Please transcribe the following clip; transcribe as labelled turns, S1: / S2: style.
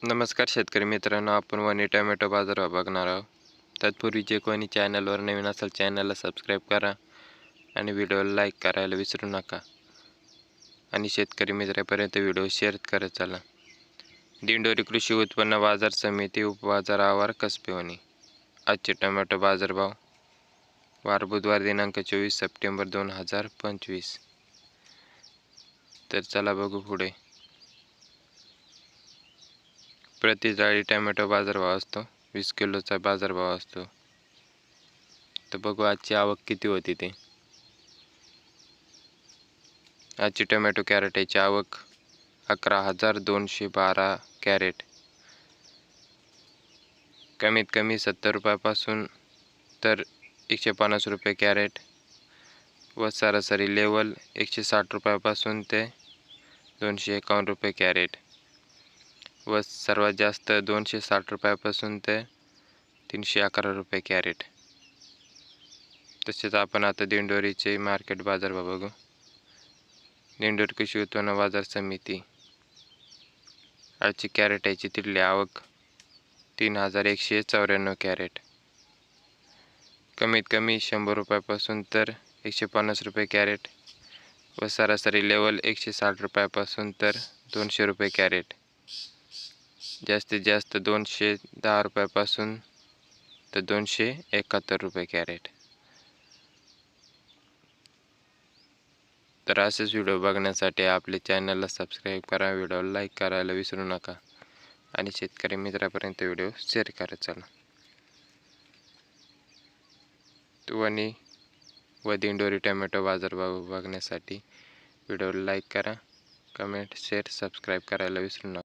S1: नमस्कार शेतकरी मित्रांनो, आपण वनी टोमॅटो बाजारभाव बघणार आहोत. तत्पूर्वी जे कोणी चॅनलवर नवीन असेल चॅनलला सबस्क्राईब करा आणि व्हिडिओला लाईक करायला विसरू नका आणि शेतकरी मित्रापर्यंत व्हिडिओ शेअर करत चला. दिंडोरी कृषी उत्पन्न बाजार समिती उपबाजार आवार कसबेवणी. आजचे टोमॅटो बाजारभाव वार बुधवार दिनांक 24 सप्टेंबर 2025. तर चला बघू पुढे. प्रति जाळी टोमॅटो बाजारभाव असतो 20 किलोचा बाजारभाव असतो. तर बघू आजची आवक किती होती ते. आजची टोमॅटो कॅरेटची आवक 11,212 कॅरेट. कमीत कमी 70 रुपयापासून तर 150 रुपये कॅरेट व सरासरी लेवल 160 रुपयापासून ते 251 रुपये कॅरेट व सर्वात जास्त 260 रुपयापासून ते 311 रुपये कॅरेट. तसेच आपण आता दिंडोरीचे मार्केट बाजारभाव बघू. दिंडोरी कृषी उत्पन्न बाजार समिती आजची कॅरेटची तिथली आवक 3,194 कॅरेट. कमीत कमी 100 रुपयापासून तर 150 रुपये कॅरेट व सरासरी लेवल 160 रुपयापासून तर 200 रुपये कॅरेट. जास्तीत जास्त 210 रुपयापासून तर 271 रुपये कॅरेट. तर असेच व्हिडिओ बघण्यासाठी आपले चॅनलला सबस्क्राईब करा, व्हिडिओला लाईक करायला विसरू नका आणि शेतकरी मित्रापर्यंत व्हिडिओ शेअर करत चला. वनी व दिंडोरी टोमॅटो बाजारभाव बघण्यासाठी व्हिडिओला लाईक करा, कमेंट, शेअर, सबस्क्राईब करायला विसरू नका.